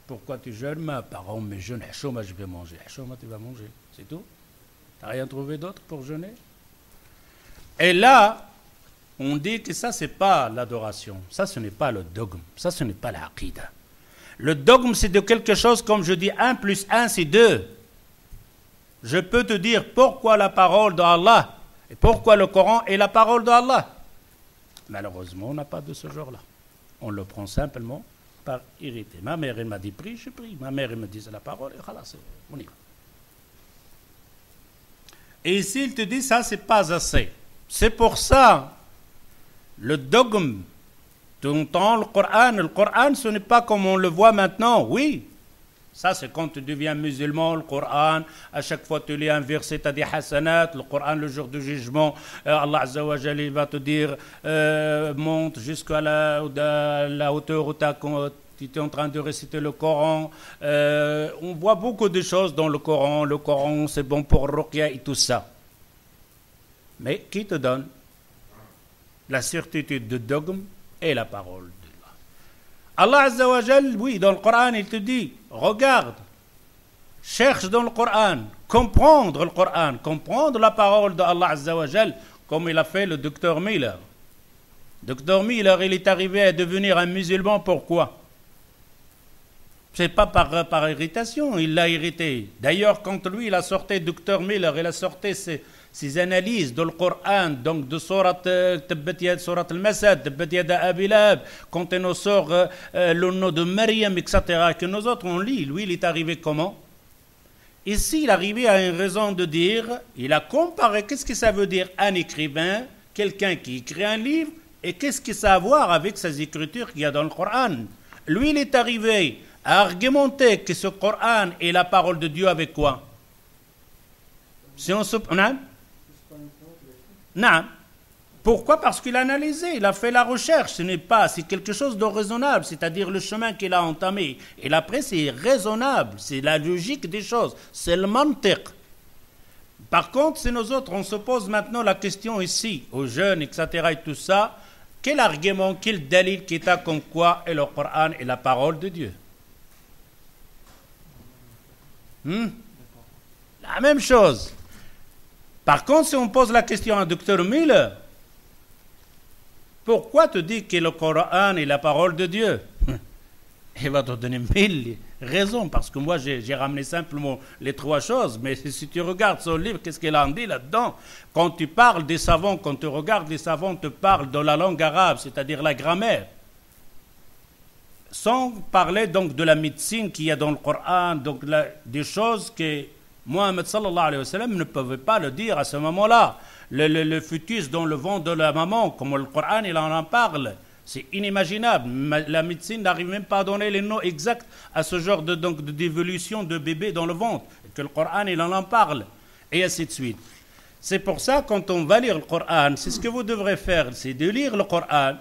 Pourquoi tu jeûnes? Mes parents me jeûnent, Hachoma, je vais manger. Hachoma, tu vas manger. C'est tout? Tu n'as rien trouvé d'autre pour jeûner? Et là, on dit que ça, ce n'est pas l'adoration. Ça, ce n'est pas le dogme. Ça, ce n'est pas l'aqida. Le dogme, c'est de quelque chose, comme je dis, 1 plus 1, c'est 2. Je peux te dire pourquoi la parole d'Allah et pourquoi le Coran est la parole d'Allah. Malheureusement, on n'a pas de ce genre-là. On le prend simplement par irrité. Ma mère, elle m'a dit prie, je prie. Ma mère, elle me dit c'est la parole, et voilà, on y va. Et ici, il te dit ça, c'est pas assez. C'est pour ça, le dogme, tu entends le Coran, ce n'est pas comme on le voit maintenant, oui. Ça, c'est quand tu deviens musulman, le Coran, à chaque fois tu lis un verset, tu as des hasanat, le Coran, le jour du jugement, Allah Azza wa Jalla, il va te dire, monte jusqu'à la hauteur où tu es en train de réciter le Coran. On voit beaucoup de choses dans le Coran, c'est bon pour Ruqya et tout ça. Mais qui te donne la certitude de dogme et la parole d'Allah? Allah Azza wa Jal, oui, dans le Coran, il te dit, regarde, cherche dans le Coran, comprendre la parole d'Allah Azza wa Jal, comme il a fait le docteur Miller. Docteur Miller, il est arrivé à devenir un musulman, pourquoi? C'est pas par irritation, il l'a irrité. D'ailleurs, quand lui, il a sorti, docteur Miller, il a sorti ses analyses dans le Coran, donc de Surat al-Masad, Tabbat Yada Abi Lahab, quand il nous sort le nom de Maryam, etc., que nous autres on lit, lui il est arrivé comment? Ici il est arrivé à une raison de dire, il a comparé qu'est-ce que ça veut dire un écrivain, quelqu'un qui écrit un livre, et qu'est-ce que ça a à voir avec ces écritures qu'il y a dans le Coran. Lui il est arrivé à argumenter que ce Coran est la parole de Dieu avec quoi? Si on se... Non. Pourquoi? Parce qu'il a analysé, il a fait la recherche. C'est quelque chose de raisonnable, c'est-à-dire le chemin qu'il a entamé. Et après, c'est raisonnable, c'est la logique des choses, c'est le mantiq. Par contre, si nous autres, on se pose maintenant la question ici, aux jeunes, etc., et tout ça, quel argument, quel dalil qui est comme quoi est le Coran est la parole de Dieu? La même chose. Par contre, si on pose la question à Dr Miller, pourquoi te dis que le Coran est la parole de Dieu? Il va te donner 1000 raisons, parce que moi j'ai ramené simplement les 3 choses, mais si tu regardes son livre, qu'est-ce qu'il en dit là-dedans? Quand tu parles des savants, quand tu regardes les savants, te parlent de la langue arabe, c'est-à-dire la grammaire, sans parler donc de la médecine qu'il y a dans le Coran, donc des choses que Mohammed sallallahu alayhi wa sallam ne pouvait pas le dire à ce moment-là. Le fœtus dans le ventre de la maman, comme le Coran il en parle, c'est inimaginable. La médecine n'arrive même pas à donner les noms exacts à ce genre d'évolution de bébé dans le ventre, que le Coran il en parle, et ainsi de suite. C'est pour ça, quand on va lire le Coran, c'est ce que vous devrez faire, c'est de lire le Coran.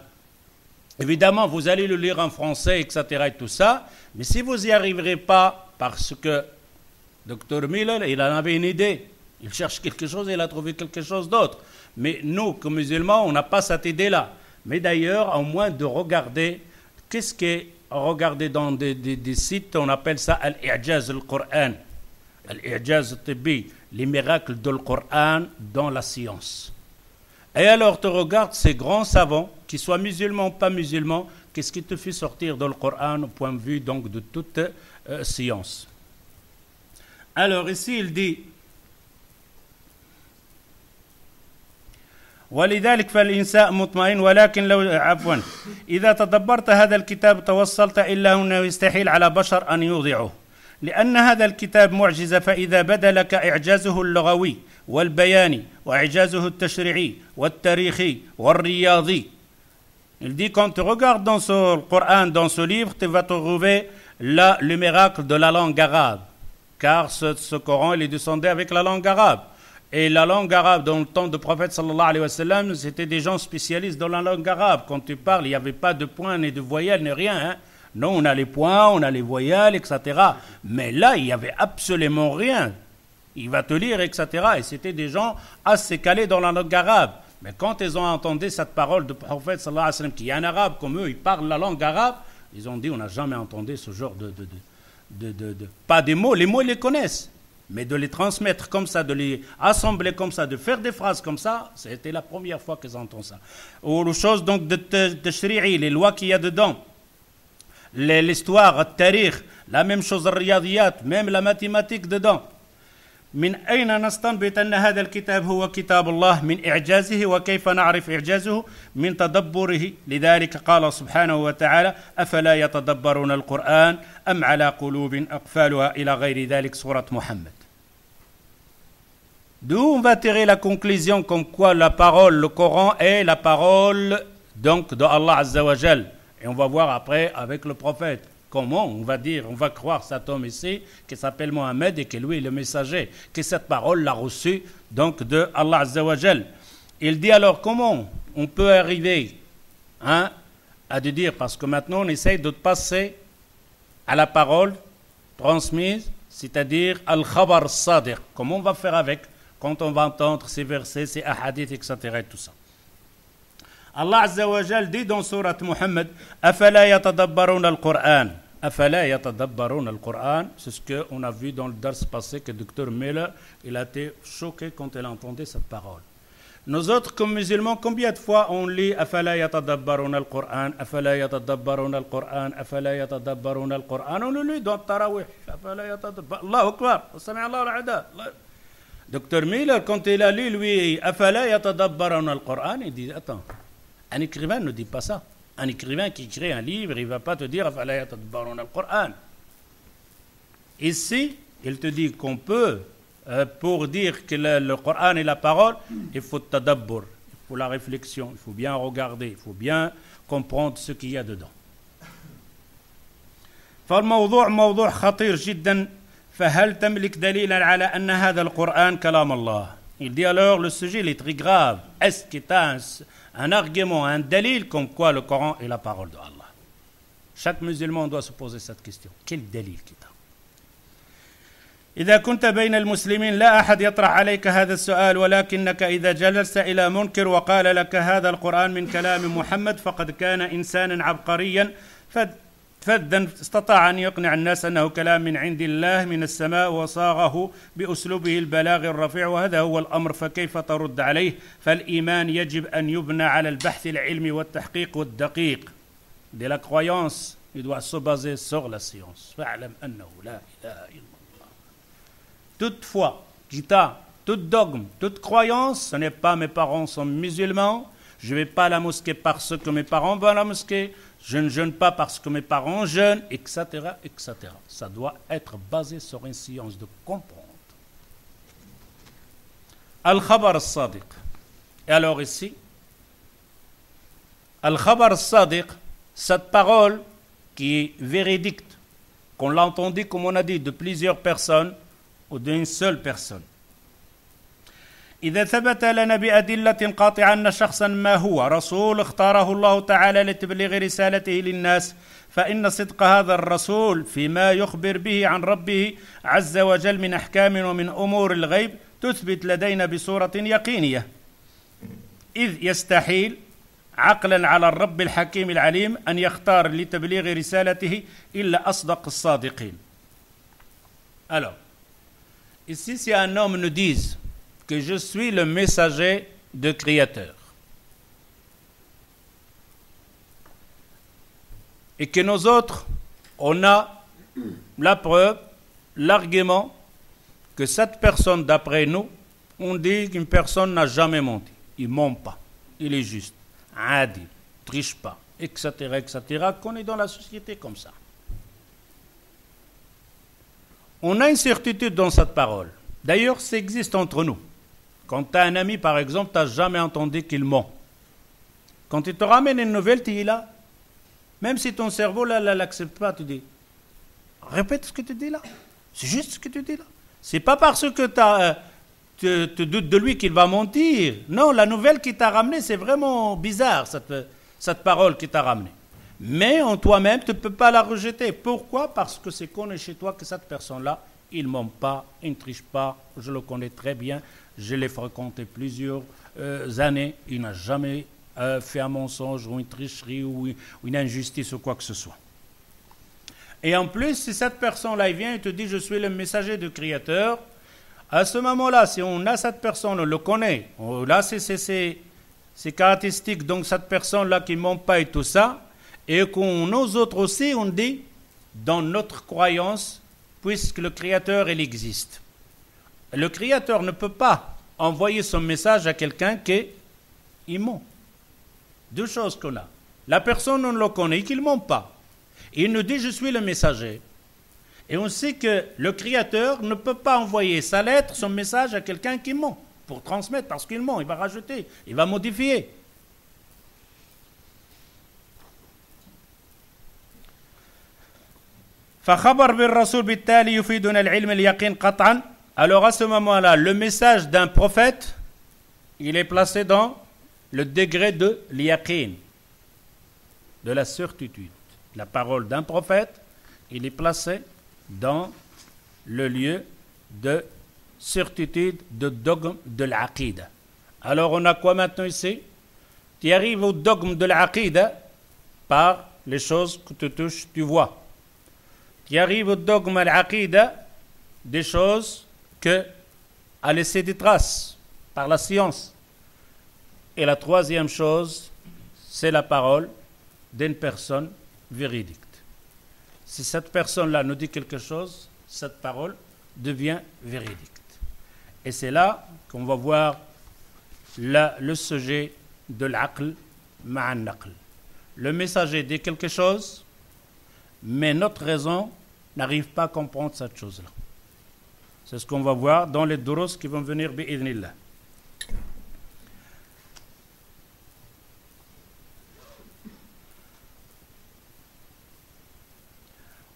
Évidemment, vous allez le lire en français, etc. et tout ça, mais si vous n'y arriverez pas, parce que Dr Miller, il en avait une idée. Il cherche quelque chose et il a trouvé quelque chose d'autre. Mais nous, comme musulmans, on n'a pas cette idée-là. Mais d'ailleurs, au moins de regarder, qu'est-ce qu'est regarder dans des sites, on appelle ça Al-I'jaz al-Qur'an. Al-I'jaz al-Tibbi, les miracles de Coran dans la science. Et alors, tu regardes ces grands savants, qu'ils soient musulmans ou pas musulmans, qu'est-ce qui te fait sortir dans le Coran au point de vue donc, de toute science. Alors ici il dit ولذلك فالإنسان مطمئن ولكن لو عفوا إذا تدبرت هذا الكتاب توصلت إلا أنه يستحيل على بشر أن يوضعه لأن هذا الكتاب معجزة فإذا بدا لك إعجازه اللغوي والبياني وإعجازه التشريعي والتاريخي والرياضي. Il dit quand tu regardes dans ce Coran, dans ce livre, tu vas trouver le miracle de la langue arabe. Car ce Coran, il est descendu avec la langue arabe. Et la langue arabe, dans le temps du prophète sallallahu alayhi wa sallam, c'était des gens spécialistes dans la langue arabe. Quand tu parles, il n'y avait pas de points, ni de voyelles, ni rien. Hein. Non, on a les points, on a les voyelles, etc. Mais là, il n'y avait absolument rien. Il va te lire, etc. Et c'était des gens assez calés dans la langue arabe. Mais quand ils ont entendu cette parole du prophète sallallahu alayhi wa sallam, qui est un arabe comme eux, ils parlent la langue arabe, ils ont dit, on n'a jamais entendu ce genre pas des mots, les mots ils les connaissent, mais de les transmettre comme ça, de les assembler comme ça, de faire des phrases comme ça, c'était la première fois qu'ils entendent ça. Ou les choses donc de shri'i, les lois qu'il y a dedans, l'histoire, le tarikh, la même chose, le riyadiyat, même la mathématique dedans. من أين نستنبط أن هذا الكتاب هو كتاب الله من إعجازه وكيف نعرف إعجازه من تدبره لذلك قال سبحانه وتعالى أفلا يتدبرون القرآن أم على قلوب أقفالها إلى غير ذلك سورة محمد. D'où on va tirer la conclusion comme quoi la parole, le Coran est la parole donc de Allah Azza wa Jal. Et on va voir après avec le prophète. Comment on va dire, on va croire cet homme ici qui s'appelle Mohammed et que lui est le messager, que cette parole l'a reçue donc de Allah Azza wa Jal. Il dit alors comment on peut arriver à de dire, parce que maintenant on essaye de passer à la parole transmise, c'est-à-dire al-khabar sadiq. Comment on va faire avec quand on va entendre ces versets, ces hadiths, etc. et tout ça. Allah Azza wa Jal dit dans sourate Muhammad Afala yatadabbaruna al-Qur'an. Afala yatadabbaruna al-Qur'an. C'est ce qu'on a vu dans le dars passé que le Dr Miller il a été choqué quand il entendait cette parole. Nous autres comme musulmans, combien de fois on lit Afala yatadabbaruna al-Qur'an, Afala yatadabbaruna al-Qur'an, Afala yatadabbaruna al-Qur'an. On le lit dans le Tarawih. Afala yatadabbaruna. Allahu Akbar. Sami Allahu al-Ada. Dr Miller quand il a lu lui Afala yatadabbaruna al-Qur'an, il dit attends. Un écrivain ne dit pas ça. Un écrivain qui écrit un livre, il ne va pas te dire Afala yatadabbaruna al-Qur'an. Ici, il te dit qu'on peut, pour dire que le Coran est la parole, il faut tadabbur, il faut la réflexion, il faut bien regarder, il faut bien comprendre ce qu'il y a dedans. فالموضوع موضوع خطير جدا فهل تملك دليلا على أن هذا القرآن كلام الله. Il dit alors le sujet il est très grave. Est-ce qu'il y a un argument, un dalil comme quoi le Coran est la parole de Allah? Chaque musulman doit se poser cette question. Quel dalil qu'il y a? إذا كنت بين المسلمين لا أحد يطرح عليك هذا السؤال ولكنك إذا جلست إلى منكر وقال لك هذا القرآن من كلام محمد فقد كان إنسانا عبقريا فذا استطاع أن يقنع الناس أنه كلام من عند الله من السماء وصاغه بأسلوبه البلاغ الرفيع وهذا هو الأمر فكيف ترد عليه فالإيمان يجب أن يبنى على البحث العلمي والتحقيق والدقيق. De la croyance, il doit se baser sur la science. فاعلم أنه لا إله إلا الله. Toute foi, tout dogme, toute croyance, ce n'est pas mes parents sont musulmans, je ne vais pas à la mosquée parce que mes parents vont à la mosquée, je ne jeûne pas parce que mes parents jeûnent, etc., etc. Ça doit être basé sur une science de comprendre. Al-Khabar al-Sadiq. Et alors ici, Al-Khabar al-Sadiq, cette parole qui est véridique, qu'on l'a entendu, comme on a dit, de plusieurs personnes ou d'une seule personne. إذا ثبت لنا بأدلة قاطعة أن شخصا ما هو رسول اختاره الله تعالى لتبليغ رسالته للناس فإن صدق هذا الرسول فيما يخبر به عن ربه عز وجل من أحكام ومن أمور الغيب تثبت لدينا بصورة يقينية إذ يستحيل عقلا على الرب الحكيم العليم أن يختار لتبليغ رسالته إلا أصدق الصادقين. Alors, ici si un homme nous dise que je suis le messager du Créateur et que nous autres, on a la preuve, l'argument que cette personne, d'après nous, on dit qu'une personne n'a jamais menti, il ne ment pas, il est juste, adil, triche pas, etc., etc., qu'on est dans la société comme ça. On a une certitude dans cette parole. D'ailleurs, ça existe entre nous. Quand tu as un ami, par exemple, tu n'as jamais entendu qu'il ment. Quand il te ramène une nouvelle, tu es là. Même si ton cerveau ne l'accepte pas, tu dis, répète ce que tu dis là. C'est juste ce que tu dis là. Ce n'est pas parce que tu doutes de lui qu'il va mentir. Non, la nouvelle qu'il t'a ramenée, c'est vraiment bizarre, cette parole qu'il t'a ramenée. Mais en toi-même, tu ne peux pas la rejeter. Pourquoi? Parce que c'est connu chez toi que cette personne-là, il ne ment pas, il ne triche pas, je le connais très bien, je l'ai fréquenté plusieurs années, il n'a jamais fait un mensonge ou une tricherie ou une injustice ou quoi que ce soit. Et en plus, si cette personne-là vient et te dit je suis le messager du Créateur, à ce moment-là, si on a cette personne, on le connaît, on a ses caractéristiques, donc cette personne-là qui ne ment pas et tout ça, et qu'on nous autres aussi, on dit, dans notre croyance, puisque le Créateur, il existe. Le Créateur ne peut pas envoyer son message à quelqu'un qui ment. Deux choses qu'on a. La personne, on le connaît, qu'il ne ment pas. Il nous dit, je suis le messager. Et on sait que le Créateur ne peut pas envoyer sa lettre, son message à quelqu'un qui ment, pour transmettre, parce qu'il ment, il va rajouter, il va modifier. Alors à ce moment-là, le message d'un prophète, il est placé dans le degré de l'yaqin, de la certitude. La parole d'un prophète, il est placé dans le lieu de certitude, de dogme de l'aqida. Alors on a quoi maintenant ici? Tu arrives au dogme de l'aqida par les choses que tu touches, tu vois. Tu arrives au dogme de l'aqida des choses que a laissé des traces par la science. Et la troisième chose, c'est la parole d'une personne véridique. Si cette personne-là nous dit quelque chose, cette parole devient véridique. Et c'est là qu'on va voir le sujet de l'aql ma'an naql. Le messager dit quelque chose, mais notre raison n'arrive pas à comprendre cette chose-là. C'est ce qu'on va voir dans les durus qui vont venir bi'idhnillah.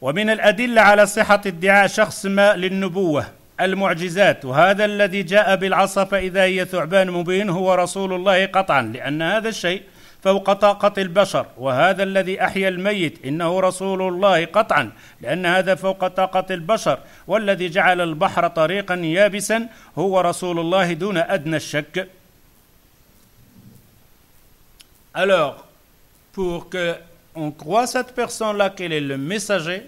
ومن الأدلة على صحة ادعاء شخص ما للنبوة المعجزات وهذا الذي جاء بالعصا فإذا هي ثعبان مبين هو رسول الله قطعا لأن هذا الشيء فوق طاقة البشر وهذا الذي أحيا الميت إنه رسول الله قطعا لأن هذا فوق طاقة البشر والذي جعل البحر طريقا يابسا هو رسول الله دون أدنى الشك. Alors, pour que on croit cette personne-là qu'elle est le messager,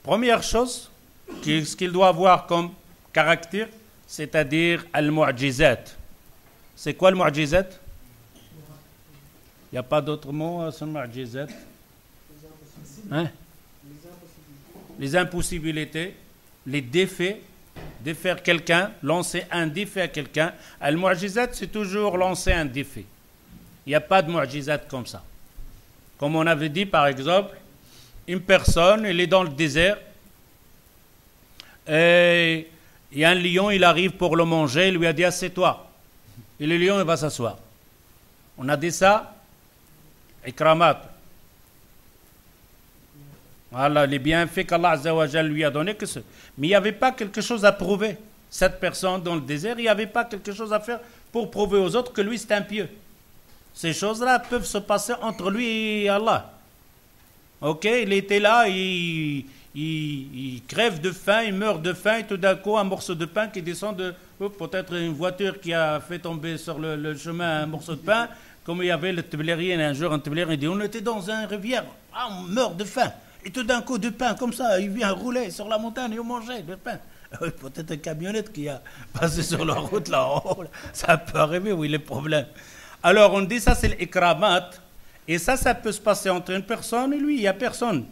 première chose, ce qu'il doit avoir comme caractère, c'est-à-dire al-mu'jizat. C'est quoi le mu'jizat? Il n'y a pas d'autre mot sur le mu'jizat? Hein? Les impossibilités, les défaits, défaire quelqu'un, lancer un défi à quelqu'un. Al-mu'jizat, c'est toujours lancer un défi. Il n'y a pas de mu'jizat comme ça. Comme on avait dit, par exemple, une personne, elle est dans le désert, et il y a un lion, il arrive pour le manger, il lui a dit « assieds-toi ». Et le lion, il va s'asseoir. On a dit ça, ikramat. Voilà, les bienfaits qu'Allah Azza wa Jal lui a donnés. Mais il n'y avait pas quelque chose à prouver. Cette personne dans le désert, il n'y avait pas quelque chose à faire pour prouver aux autres que lui, c'est un pieux. Ces choses-là peuvent se passer entre lui et Allah. Ok, il était là, il crève de faim, il meurt de faim, et tout d'un coup, un morceau de pain qui descend de... peut-être une voiture qui a fait tomber sur le chemin un morceau de pain, comme il y avait le Tblérien, un jour un Tblérien dit, on était dans une rivière, on meurt de faim, et tout d'un coup, du pain, comme ça, il vient rouler sur la montagne, et on mangeait du pain. Peut-être une camionnette qui a passé sur la route là-haut, ça peut arriver, oui, les problèmes. Alors on dit ça c'est l'ikramat, et ça peut se passer entre une personne et lui, il n'y a personne.